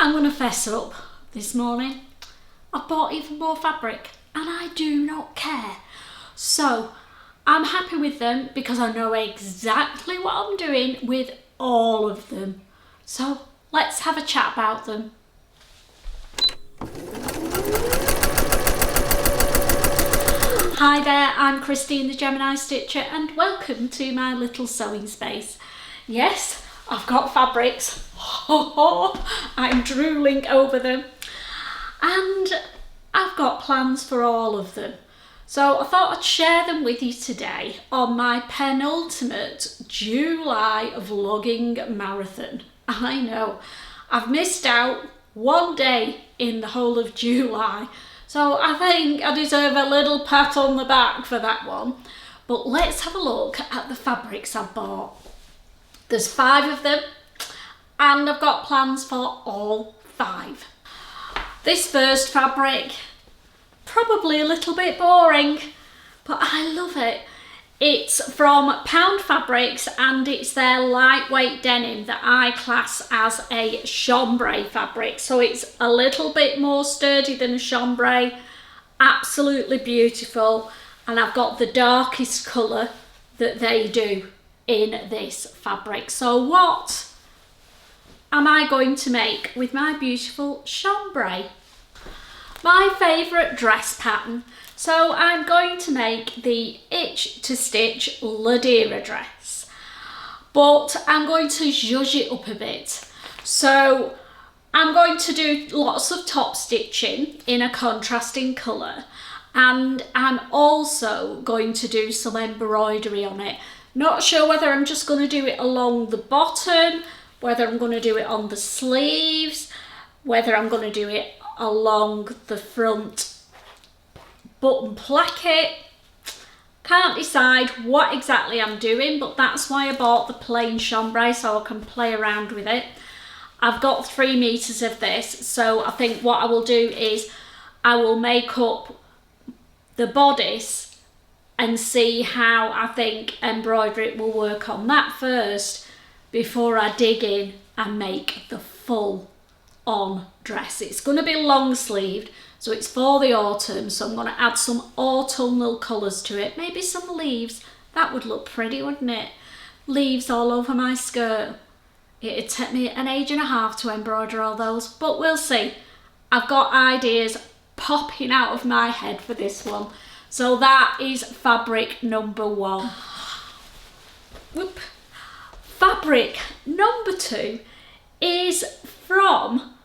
I'm going to fess up this morning. I've bought even more fabric and I do not care. So I'm happy with them because I know exactly what I'm doing with all of them. So let's have a chat about them. Hi there, I'm Christine the Gemini Stitcher and welcome to my little sewing space. Yes, I've got fabrics. I'm drooling over them. And I've got plans for all of them. So I thought I'd share them with you today on my penultimate July vlogging marathon. I know, I've missed out one day in the whole of July. So I think I deserve a little pat on the back for that one. But let's have a look at the fabrics I've bought. There's 5 of them and I've got plans for all 5. This first fabric, probably a little bit boring, but I love it. It's from Pound Fabrics and it's their lightweight denim that I class as a chambray fabric. So it's a little bit more sturdy than a chambray, absolutely beautiful. And I've got the darkest colour that they do in this fabric. So what am I going to make with my beautiful chambray? My favourite dress pattern. So I'm going to make the Itch to Stitch Ladera dress, but I'm going to zhuzh it up a bit. So I'm going to do lots of top stitching in a contrasting colour, and I'm also going to do some embroidery on it. Not sure whether I'm just going to do it along the bottom, whether I'm going to do it on the sleeves, whether I'm going to do it along the front button placket. Can't decide what exactly I'm doing, but that's why I bought the plain chambray, so I can play around with it. I've got 3 meters of this, so I think what I will do is I will make up the bodice and see how I think embroidery will work on that first before I dig in and make the full on dress. It's going to be long sleeved, so it's for the autumn, so I'm going to add some autumnal colours to it. Maybe some leaves. That would look pretty, wouldn't it? Leaves all over my skirt. It'd take me an age and a half to embroider all those, but we'll see. I've got ideas popping out of my head for this one. So that is fabric number 1. Whoop. Fabric number 2 is from,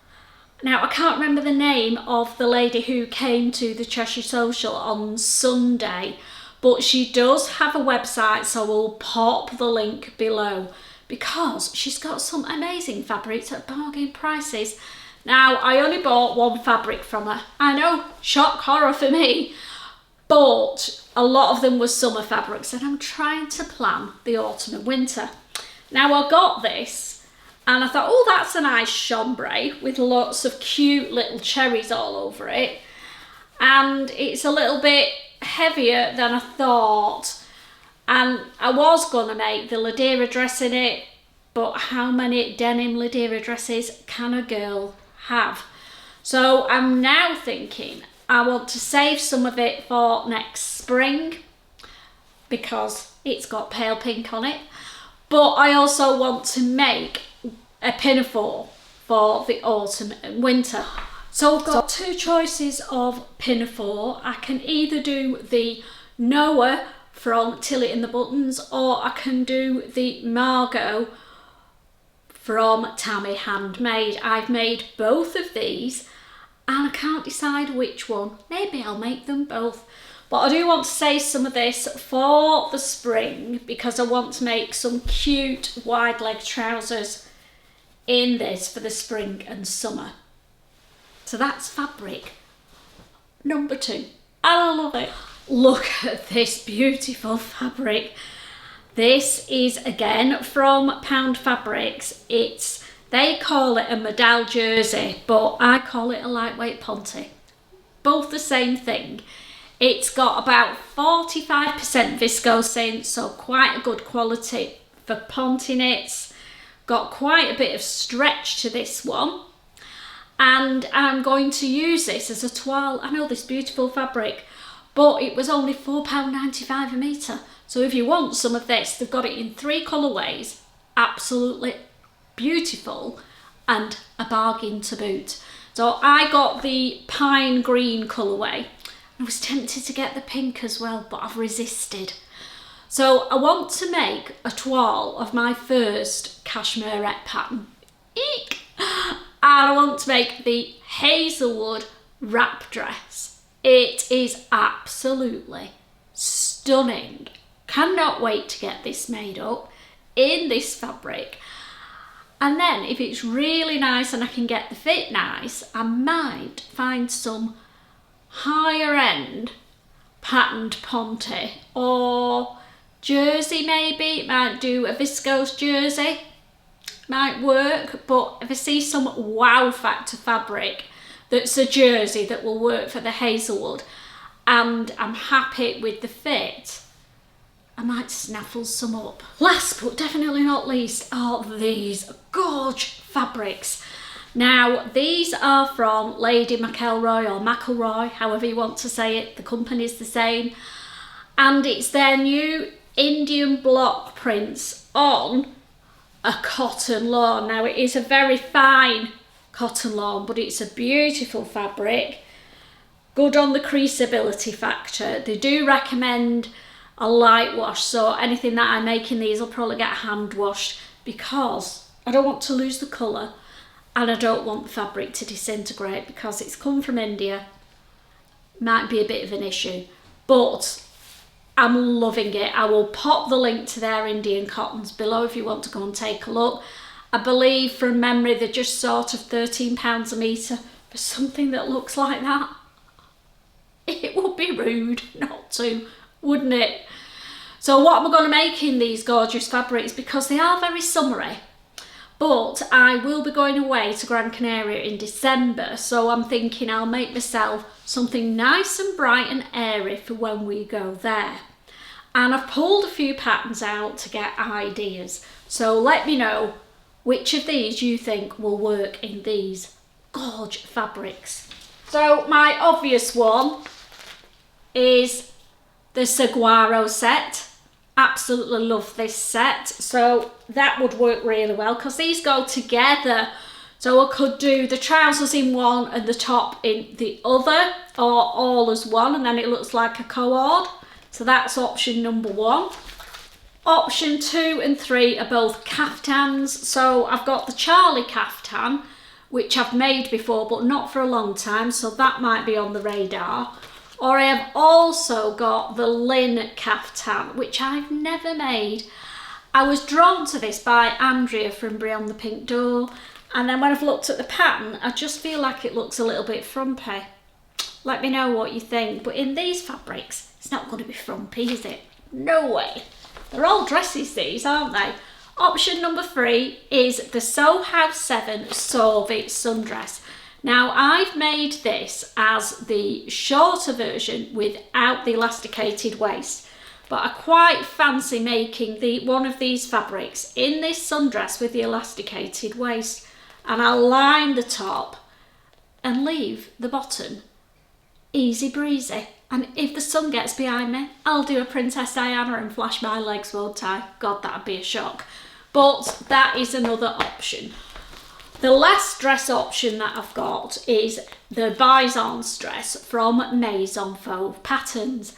now I can't remember the name of the lady who came to the Cheshire Social on Sunday, but she does have a website, so we'll pop the link below because she's got some amazing fabrics at bargain prices. Now I only bought 1 fabric from her. I know, shock horror for me, but a lot of them were summer fabrics and I'm trying to plan the autumn and winter. Now I got this and I thought, oh, that's a nice chambray with lots of cute little cherries all over it. And it's a little bit heavier than I thought. And I was going to make the Ladera dress in it, but how many denim Ladera dresses can a girl have? So I'm now thinking I want to save some of it for next spring because it's got pale pink on it. But I also want to make a pinafore for the autumn and winter. So I've got 2 choices of pinafore. I can either do the Noah from Tilly and the Buttons, or I can do the Margot from Tammy Handmade. I've made both of these and I can't decide which one. Maybe I'll make them both. But I do want to save some of this for the spring because I want to make some cute wide leg trousers in this for the spring and summer. So that's fabric number 2 and I love it. Look at this beautiful fabric. This is again from Pound Fabrics. They call it a MODAL jersey, but I call it a lightweight Ponte. Both the same thing. It's got about 45% viscose in, so quite a good quality for Ponte knits. Got quite a bit of stretch to this one. and I'm going to use this as a toile. I know this beautiful fabric, but it was only £4.95 a metre. So if you want some of this, they've got it in 3 colourways, absolutely beautiful, and a bargain to boot. So I got the pine green colourway. I was tempted to get the pink as well, but I've resisted. So I want to make a toile of my first cashmerette pattern. Eek! And I want to make the Hazelwood wrap dress. It is absolutely stunning. Cannot wait to get this made up in this fabric. And then if it's really nice and I can get the fit nice, I might find some higher end patterned Ponte or jersey maybe. It might do a viscose jersey. Might work, but if I see some wow factor fabric that's a jersey that will work for the Hazelwood and I'm happy with the fit, I might snaffle some up. Last but definitely not least are these gorgeous fabrics. Now these are from Lady McElroy or McElroy, however you want to say it, the company's the same, and it's their new Indian block prints on a cotton lawn. Now it is a very fine cotton lawn, but it's a beautiful fabric, good on the creasability factor. They do recommend a light wash, so anything that I make in these will probably get hand washed because I don't want to lose the colour and I don't want the fabric to disintegrate because it's come from India. Might be a bit of an issue, but I'm loving it. I will pop the link to their Indian cottons below if you want to go and take a look. I believe from memory they're just sort of £13 a metre for something that looks like that. It would be rude not to, wouldn't it? So what am I going to make in these gorgeous fabrics, because they are very summery, but I will be going away to Gran Canaria in December, so I'm thinking I'll make myself something nice and bright and airy for when we go there. And I've pulled a few patterns out to get ideas, so let me know which of these you think will work in these gorgeous fabrics. So my obvious one is the saguaro set. Absolutely love this set, so that would work really well because these go together. So I could do the trousers in one and the top in the other, or all as one, and then it looks like a cord. So that's option number 1. Option 2 and 3 are both caftans. So I've got the Charlie caftan, which I've made before but not for a long time, so that might be on the radar. Or I have also got the Lynn caftan, which I've never made. I was drawn to this by Andrea from Beyond the Pink Door, and then when I've looked at the pattern, I just feel like it looks a little bit frumpy. Let me know what you think, but in these fabrics, it's not going to be frumpy, is it? No way. They're all dresses, these, aren't they? Option number 3 is the Sew House 7 Sauve sundress. Now I've made this as the shorter version without the elasticated waist, but I quite fancy making one of these fabrics in this sundress with the elasticated waist, and I'll line the top and leave the bottom easy breezy. And if the sun gets behind me, I'll do a Princess Diana and flash my legs, won't I? God, that'd be a shock. But that is another option. The last dress option that I've got is the Byzance dress from Maison Fauve Patterns.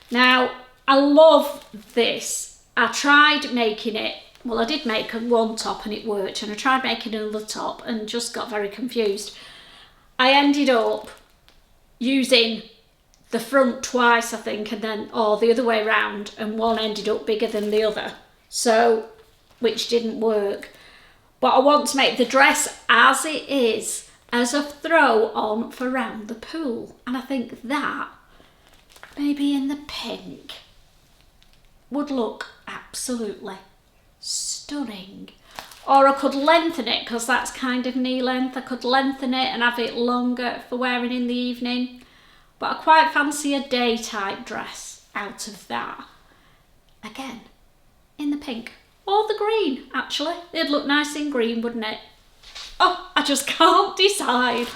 Now, I love this. I tried making it, well, I did make one top and it worked, and I tried making another top and just got very confused. I ended up using the front twice, I think, and then, or the other way around, and one ended up bigger than the other, so, which didn't work. But I want to make the dress as it is, as a throw on for round the pool. And I think that, maybe in the pink, would look absolutely stunning. Or I could lengthen it, because that's kind of knee length. I could lengthen it and have it longer for wearing in the evening. But I quite fancy a day type dress out of that. Again, in the pink. Or the green, actually. It'd look nice in green, wouldn't it? Oh, I just can't decide.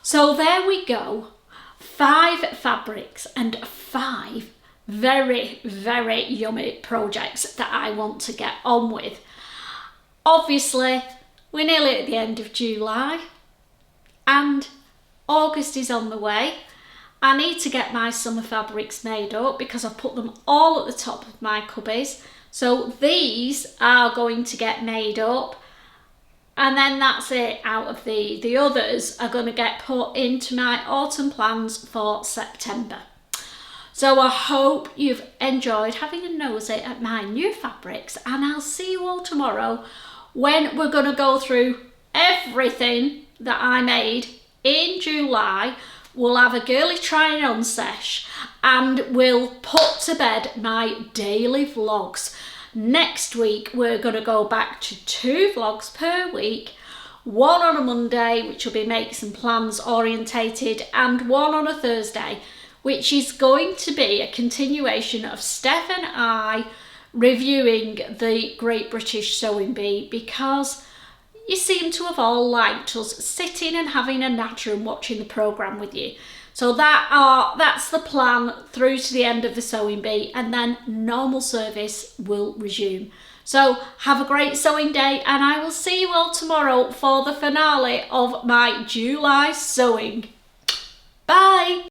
So there we go. 5 fabrics and 5 very, very yummy projects that I want to get on with. Obviously, we're nearly at the end of July and August is on the way. I need to get my summer fabrics made up because I've put them all at the top of my cubbies. So these are going to get made up. And then that's it out of the others are going to get put into my autumn plans for September. So I hope you've enjoyed having a nosy at my new fabrics, and I'll see you all tomorrow when we're going to go through everything that I made in July. We'll have a girly trying on sesh and we'll put to bed my daily vlogs. Next week, we're going to go back to 2 vlogs per week, one on a Monday, which will be makes and plans orientated, and one on a Thursday, which is going to be a continuation of Steph and I reviewing the Great British Sewing Bee, because you seem to have all liked us sitting and having a natter and watching the programme with you. So that's the plan through to the end of the sewing bee, and then normal service will resume. So have a great sewing day, and I will see you all tomorrow for the finale of my July sewing. Bye!